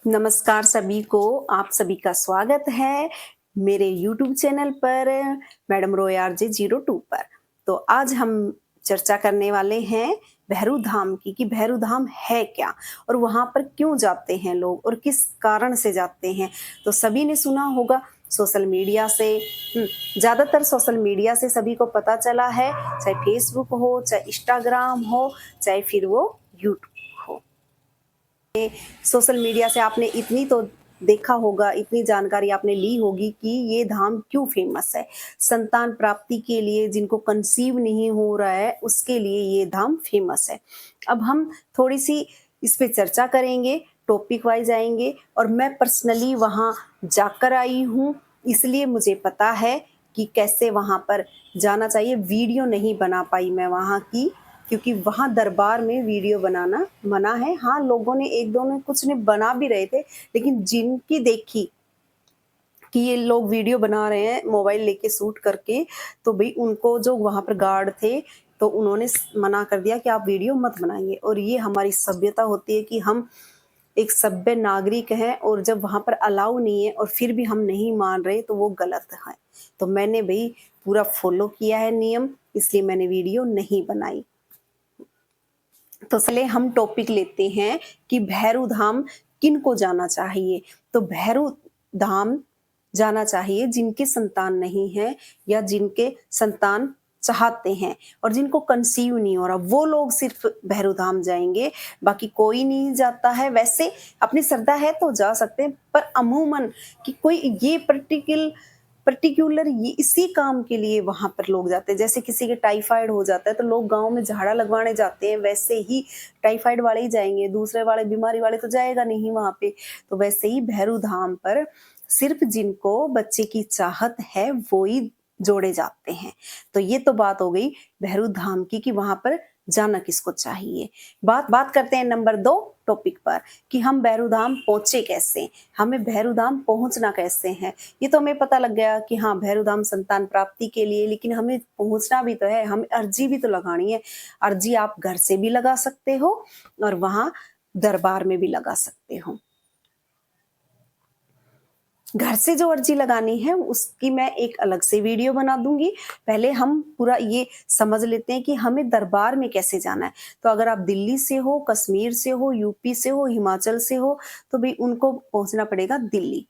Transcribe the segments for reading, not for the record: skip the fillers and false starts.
नमस्कार सभी को, आप सभी का स्वागत है मेरे यूट्यूब चैनल पर मैडम रोयार जी 02 पर। तो आज हम चर्चा करने वाले हैं भैरू धाम की कि भैरू धाम है क्या और वहाँ पर क्यों जाते हैं लोग और किस कारण से जाते हैं। तो सभी ने सुना होगा सोशल मीडिया से, ज़्यादातर सोशल मीडिया से सभी को पता चला है, चाहे फेसबुक हो, चाहे इंस्टाग्राम हो, चाहे फिर वो यूट्यूब हो। सोशल मीडिया से आपने इतनी तो देखा होगा, इतनी जानकारी आपने ली होगी कि ये धाम क्यों फेमस है। संतान प्राप्ति के लिए, जिनको कंसीव नहीं हो रहा है उसके लिए ये धाम फेमस है। अब हम थोड़ी सी इस पे चर्चा करेंगे, टॉपिक वाइज आएंगे और मैं पर्सनली वहाँ जाकर आई हूँ, इसलिए मुझे पता है कि कैसे वहाँ पर जाना चाहिए। वीडियो नहीं बना पाई मैं वहाँ की, क्योंकि वहाँ दरबार में वीडियो बनाना मना है। हाँ, लोगों ने एक दो ने कुछ ने बना भी रहे थे, लेकिन जिनकी देखी कि ये लोग वीडियो बना रहे हैं मोबाइल लेके शूट करके, तो भाई उनको जो वहाँ पर गार्ड थे तो उन्होंने मना कर दिया कि आप वीडियो मत बनाइए। और ये हमारी सभ्यता होती है कि हम एक सभ्य नागरिक हैं और जब वहाँ पर अलाउ नहीं है और फिर भी हम नहीं मान रहे तो वो गलत है। तो मैंने भाई पूरा फॉलो किया है नियम, इसलिए मैंने वीडियो नहीं बनाई। तो चले हम टॉपिक लेते हैं कि भैरू धाम किन को जाना चाहिए। तो भैरू धाम जाना चाहिए जिनके संतान नहीं है या जिनके संतान चाहते हैं और जिनको कंसीव नहीं हो रहा, वो लोग सिर्फ भैरू धाम जाएंगे, बाकी कोई नहीं जाता है। वैसे अपनी श्रद्धा है तो जा सकते हैं, पर अमूमन कि कोई ये पर्टिक्युलर ये इसी काम के लिए वहां पर लोग जाते हैं। जैसे किसी के टाइफाइड हो जाता है तो लोग गांव में झाड़ा लगवाने जाते हैं, वैसे ही टाइफाइड वाले ही जाएंगे, दूसरे वाले बीमारी वाले तो जाएगा नहीं वहां पे। तो वैसे ही भैरू धाम पर सिर्फ जिनको बच्चे की चाहत है वो ही जोड़े जाते हैं। तो ये तो बात हो गई भैरू धाम की कि वहां पर जाना किसको चाहिए। बात बात करते हैं नंबर 2 टॉपिक पर कि हम भैरू धाम पहुंचे कैसे, हमें भैरू धाम पहुंचना कैसे है। ये तो हमें पता लग गया कि हाँ भैरू धाम संतान प्राप्ति के लिए, लेकिन हमें पहुंचना भी तो है, हमें अर्जी भी तो लगानी है। अर्जी आप घर से भी लगा सकते हो और वहां दरबार में भी लगा सकते हो। घर से जो अर्जी लगानी है उसकी मैं एक अलग से वीडियो बना दूंगी। पहले हम पूरा ये समझ लेते हैं कि हमें दरबार में कैसे जाना है। तो अगर आप दिल्ली से हो, कश्मीर से हो, यूपी से हो, हिमाचल से हो, तो भाई उनको पहुंचना पड़ेगा दिल्ली।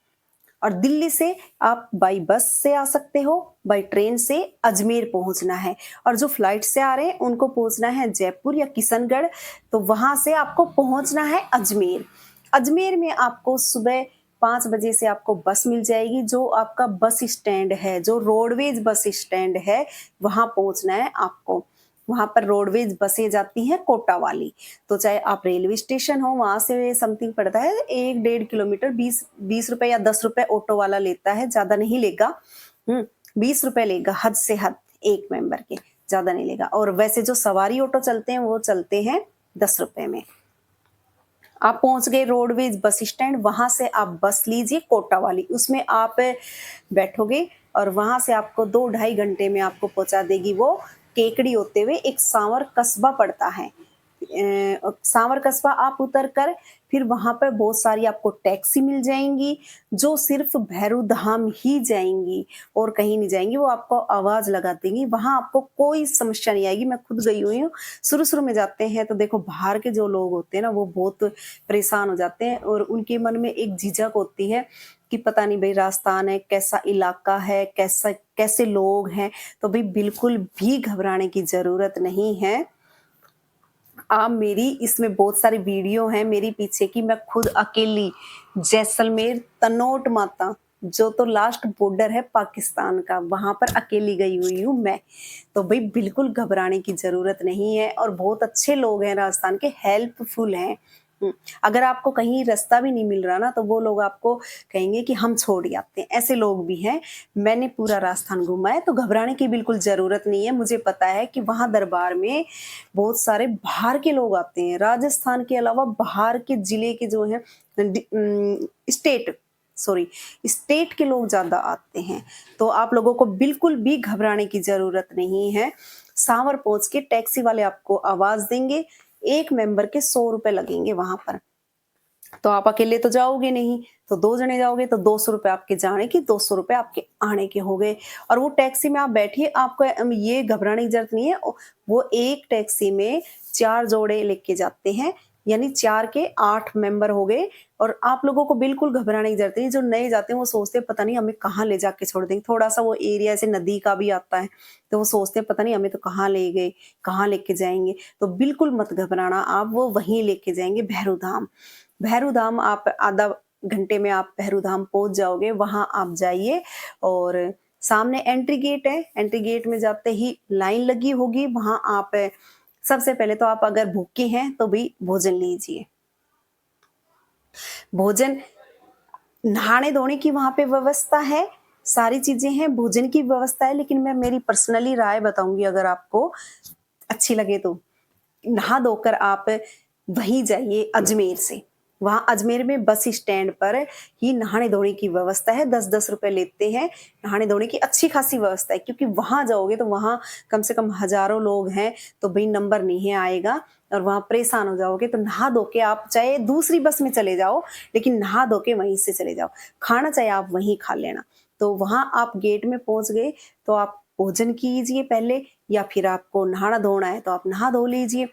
और दिल्ली से आप बाई बस से आ सकते हो, बाई ट्रेन से अजमेर पहुंचना है। और जो फ्लाइट से आ रहे हैं उनको पहुंचना है जयपुर या किशनगढ़, तो वहां से आपको पहुंचना है अजमेर। अजमेर में आपको सुबह 5 बजे से आपको बस मिल जाएगी। जो आपका बस स्टैंड है, जो रोडवेज बस स्टैंड है, वहां पहुंचना है आपको। वहां पर रोडवेज बसें जाती हैं कोटा वाली। तो चाहे आप रेलवे स्टेशन हो, वहां से समथिंग पड़ता है 1-1.5 किलोमीटर, 20 रुपए या 10 रुपए ऑटो वाला लेता है, ज्यादा नहीं लेगा। 20 रुपए लेगा हद से हद, एक मेंबर के, ज्यादा नहीं लेगा। और वैसे जो सवारी ऑटो चलते हैं वो चलते हैं 10 रुपए में। आप पहुंच गए रोडवेज बस स्टैंड, वहां से आप बस लीजिए कोटा वाली, उसमें आप बैठोगे और वहां से आपको 2-2.5 घंटे में आपको पहुंचा देगी वो केकड़ी होते हुए। एक सांवर कस्बा पड़ता है, सांवर कस्बा आप उतर कर फिर वहां पर बहुत सारी आपको टैक्सी मिल जाएंगी जो सिर्फ भैरू धाम ही जाएंगी और कहीं नहीं जाएंगी। वो आपको आवाज लगा देंगी, वहां आपको कोई समस्या नहीं आएगी। मैं खुद गई हुई हूँ। शुरू शुरू में जाते हैं तो देखो बाहर के जो लोग होते हैं ना वो बहुत परेशान हो जाते हैं और उनके मन में एक झिझक होती है कि पता नहीं भाई राजस्थान है, कैसा इलाका है, कैसा कैसे लोग हैं। तो भाई बिल्कुल भी घबराने की जरूरत नहीं है। आप मेरी इसमें बहुत सारी वीडियो हैं मेरी पीछे की, मैं खुद अकेली जैसलमेर तनोट माता, जो तो लास्ट बॉर्डर है पाकिस्तान का, वहां पर अकेली गई हुई हूँ मैं। तो भाई बिल्कुल घबराने की जरूरत नहीं है और बहुत अच्छे लोग हैं राजस्थान के, हेल्पफुल हैं। अगर आपको कहीं रास्ता भी नहीं मिल रहा ना तो वो लोग आपको कहेंगे कि हम छोड़ आते हैं, ऐसे लोग भी हैं। मैंने पूरा राजस्थान घूमा है, तो घबराने की बिल्कुल जरूरत नहीं है। मुझे पता है कि वहां दरबार में बहुत सारे बाहर के लोग आते हैं, राजस्थान के अलावा बाहर के जिले के जो है स्टेट सॉरी स्टेट के लोग ज्यादा आते हैं। तो आप लोगों को बिल्कुल भी घबराने की जरूरत नहीं है। सांवर पहुंच के टैक्सी वाले आपको आवाज देंगे, एक मेंबर के 100 रुपए लगेंगे वहां पर। तो आप अकेले तो जाओगे नहीं, तो 2 जने जाओगे तो 200 रुपए आपके जाने के, 200 रुपए आपके आने के हो गए। और वो टैक्सी में आप बैठिए, आपको ये घबराने की ज़रूरत नहीं है। वो एक टैक्सी में 4 जोड़े लेके जाते हैं, यानी 4 के 8 मेंबर हो गए। और आप लोगों को बिल्कुल घबराने की ज़रूरत नहीं है। जो नए जाते हैं वो सोचते हैं पता नहीं हमें कहाँ ले जाके छोड़ देंगे। थोड़ा-सा वो एरिया ऐसे नदी का भी आता है, तो वो सोचते हैं पता नहीं हमें तो कहाँ ले गए, कहाँ लेके जाएँगे। तो बिल्कुल मत घबराना आप, वो वहीं लेके जाएँगे भैरू धाम। भैरू धाम आप आधा घंटे में आप भैरू धाम पहुँच जाओगे, वहाँ आप जाइए और सामने एंट्री गेट है, एंट्री गेट में जाते ही लाइन लगी होगी, वहाँ आप सबसे पहले तो आप अगर भूखे हैं तो भी भोजन लीजिए। भोजन नहाने-धोने की वहाँ पे व्यवस्था है, सारी चीज़ें हैं, भोजन की व्यवस्था है, लेकिन मैं मेरी पर्सनली राय बताऊँगी अगर आपको अच्छी लगे तो। नहा धोकर आप वहीं जाइए अजमेर से। वहाँ अजमेर में बस स्टैंड पर ही नहाने-धोने की व्यवस्था है, 10-10 रुपए लेते हैं। नहाने-धोने की अच्छी खासी व्यवस्था है, क्योंकि वहाँ जाओगे तो वहाँ कम से कम हज़ारों लोग हैं, तो भई नंबर नहीं आएगा और वहाँ परेशान हो जाओगे। तो नहा धो के आप चाहे दूसरी बस में चले जाओ, लेकिन नहा धो के वहीं से चले जाओ। खाना चाहे आप वहीं खा लेना। तो वहाँ आप गेट में पहुँच गए, तो आप भोजन कीजिए पहले, या फिर आपको नहाना-धोना है तो आप नहा धो लीजिए।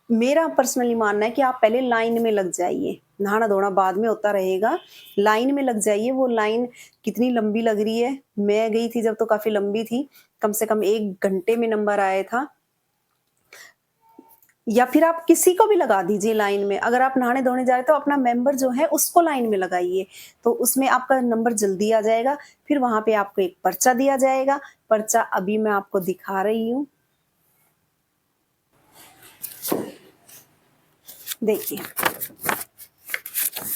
मेरा पर्सनली मानना है कि आप पहले लाइन में लग जाइए, नहाना-धोना बाद में होता रहेगा। लाइन में लग जाइए, वो लाइन कितनी लंबी लग रही है, मैं गई थी जब तो काफ़ी लंबी थी, कम से कम 1 घंटे में नंबर आया था। या फिर आप किसी को भी लगा दीजिए लाइन में, अगर आप नहाने-धोने जा रहे हैं तो अपना मेंबर जो है उसको लाइन में लगाइए, तो उसमें आपका नंबर जल्दी आ जाएगा। फिर वहाँ पे आपको एक पर्चा दिया जाएगा, पर्चा अभी मैं आपको दिखा रही हूँ। देखिए,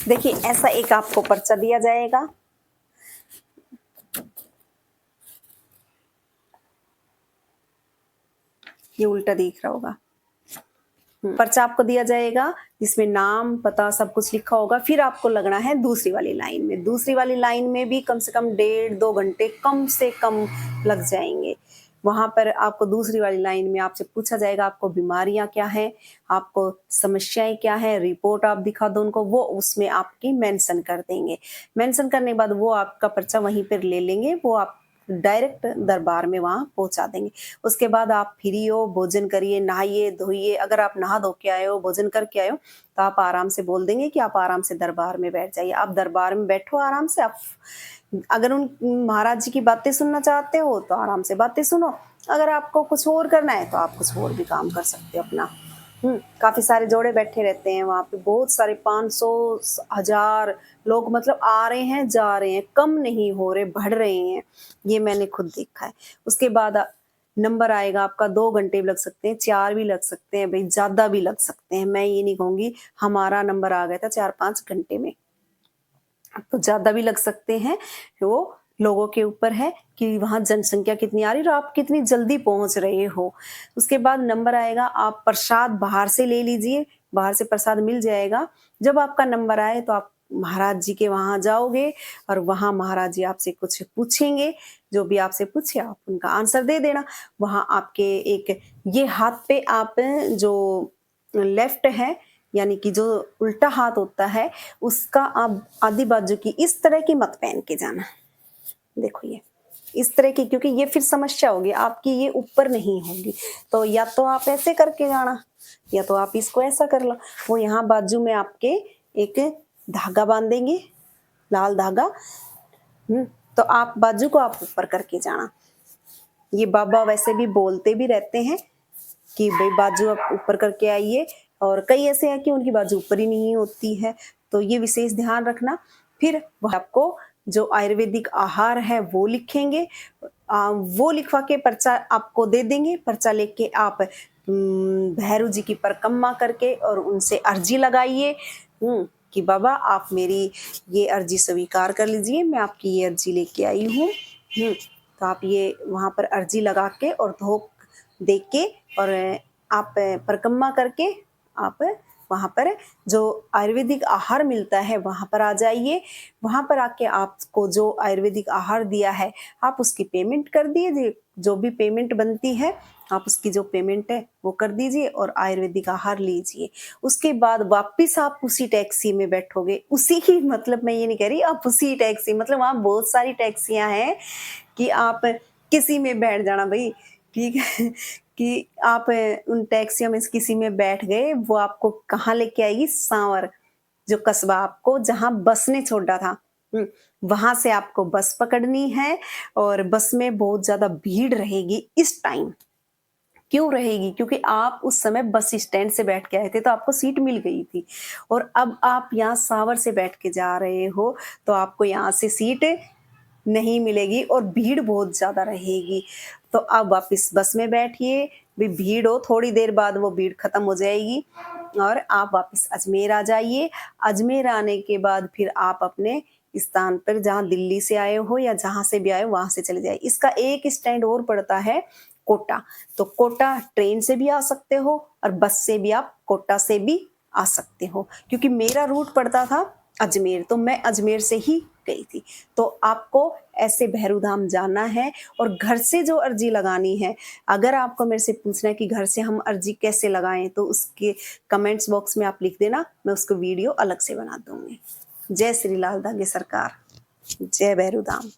देखिए ऐसा एक आपको पर्चा दिया जाएगा। ये उल्टा दिख रहा होगा। पर्चा आपको दिया जाएगा जिसमें नाम, पता सब कुछ लिखा होगा। फिर आपको लगना है दूसरी वाली लाइन में। दूसरी वाली लाइन में भी कम से कम 1.5-2 घंटे कम से कम लग जाएँगे। वहाँ पर आपको दूसरी वाली लाइन में आपसे पूछा जाएगा आपको बीमारियाँ क्या हैं, आपको समस्याएँ क्या हैं, रिपोर्ट आप दिखा दो उनको, वो उसमें आपकी मेंशन कर देंगे। मेंशन करने के बाद वो आपका पर्चा वहीं पर ले लेंगे, वो आप डायरेक्ट दरबार में वहाँ पहुँचा देंगे। उसके बाद आप फ्री हो, भोजन करिए, नहाइए, धोइए। अगर आप नहा धो के आए हो, भोजन करके आए हो, तो आप आराम से बोल देंगे कि आप आराम से दरबार में बैठ जाइए। आप दरबार में बैठो आराम से, आप अगर उन महाराज जी की बातें सुनना चाहते हो, तो आराम से बातें सुनो। अगर आपको कुछ और करना है, तो आप कुछ और भी काम कर सकते हो अपना। काफ़ी सारे जोड़े बैठे रहते हैं वहाँ पे, बहुत सारे 500 1000 लोग मतलब आ रहे हैं, जा रहे हैं, कम नहीं हो रहे, बढ़ रहे हैं। ये मैंने खुद देखा है। उसके बाद नंबर आएगा आपका, 2 घंटे भी लग सकते हैं, 4 भी लग सकते हैं, भई ज़्यादा भी लग सकते हैं। मैं ये नहीं कहूँगी, हमारा नंबर आ गया था 4-5 घंटे में। अब तो ज़्यादा भी लग सकते हैं, वो लोगों के ऊपर है कि वहाँ जनसंख्या कितनी आ रही है और आप कितनी जल्दी पहुँच रहे हो। उसके बाद नंबर आएगा, आप प्रसाद बाहर से ले लीजिए, बाहर से प्रसाद मिल जाएगा। जब आपका नंबर आए तो आप महाराज जी के वहाँ जाओगे और वहाँ महाराज जी आपसे कुछ पूछेंगे, जो भी आपसे पूछे आप उनका आंसर दे देना। वहाँ आपके एक ये हाथ पे आप जो लेफ्ट है, यानी कि जो उल्टा हाथ होता है, उसका आप आधी बाजू की इस तरह की मत पहन के जाना। देखो ये, इस तरह की, क्योंकि ये फिर समस्या होगी, आपकी ये ऊपर नहीं होगी। तो या तो आप ऐसे करके जाना, या तो आप इसको ऐसा कर लो। वो यहाँ बाजू में आपके एक धागा बांधेंगे, लाल धागा। तो आप बाजू को आप ऊपर करके जाना। ये बाबा वैसे भी बोलते भी रहते हैं कि भाई बाजू आप ऊपर करके आइए, और कई ऐसे हैं कि उनकी बाजू ऊपर ही नहीं होती है, तो ये विशेष ध्यान रखना। फिर वह आपको जो आयुर्वेदिक आहार है वो लिखेंगे, वो लिखवा के पर्चा आपको दे देंगे। पर्चा लेके आप भैरू जी की परिक्रमा करके और उनसे अर्जी लगाइए कि बाबा आप मेरी ये अर्जी स्वीकार कर लीजिए, मैं आपकी ये अर्जी लेके आई हूँ। तो आप ये वहाँ पर अर्जी लगा के और धूप दे के और आप परिक्रमा करके आप वहाँ पर जो आयुर्वेदिक आहार मिलता है वहाँ पर आ जाइए। वहाँ पर आके आपको जो आयुर्वेदिक आहार दिया है आप उसकी पेमेंट कर दीजिए, जो भी पेमेंट बनती है आप उसकी जो पेमेंट है वो कर दीजिए और आयुर्वेदिक आहार लीजिए। उसके बाद वापस आप उसी टैक्सी में बैठोगे, उसी ही, मतलब मैं ये नहीं कह रही आप उसी टैक्सी, मतलब वहाँ बहुत सारी टैक्सियाँ हैं कि आप किसी में बैठ जाना भाई, ठीक है। कि आप उन टैक्सियों में से किसी में बैठ गए, वो आपको कहाँ लेके आएगी, सांवर, जो कस्बा आपको जहाँ बस ने छोड़ा था, वहां से आपको बस पकड़नी है। और बस में बहुत ज्यादा भीड़ रहेगी इस टाइम। क्यों रहेगी? क्योंकि आप उस समय बस स्टैंड से बैठ के आए थे तो आपको सीट मिल गई थी, और अब आप यहाँ सावर से बैठ के जा रहे हो तो आपको यहाँ से सीट नहीं मिलेगी और भीड़ बहुत ज्यादा रहेगी। तो आप वापस बस में बैठिए, भी भीड़ हो, थोड़ी देर बाद वो भीड़ खत्म हो जाएगी और आप वापस अजमेर आ जाइए। अजमेर आने के बाद फिर आप अपने स्थान पर, जहाँ दिल्ली से आए हो या जहां से भी आए हो वहां से चले जाइए। इसका एक स्टैंड और पड़ता है कोटा, तो कोटा ट्रेन से भी आ सकते हो और बस से भी आप कोटा से भी आ सकते हो। क्योंकि मेरा रूट पड़ता था अजमेर, तो मैं अजमेर से ही गई थी। तो आपको ऐसे भैरू धाम जाना है और घर से जो अर्जी लगानी है, अगर आपको मेरे से पूछना है कि घर से हम अर्जी कैसे लगाएं तो उसके कमेंट्स बॉक्स में आप लिख देना, मैं उसको वीडियो अलग से बना दूंगी। जय श्री लाल धागे सरकार, जय भैरू धाम।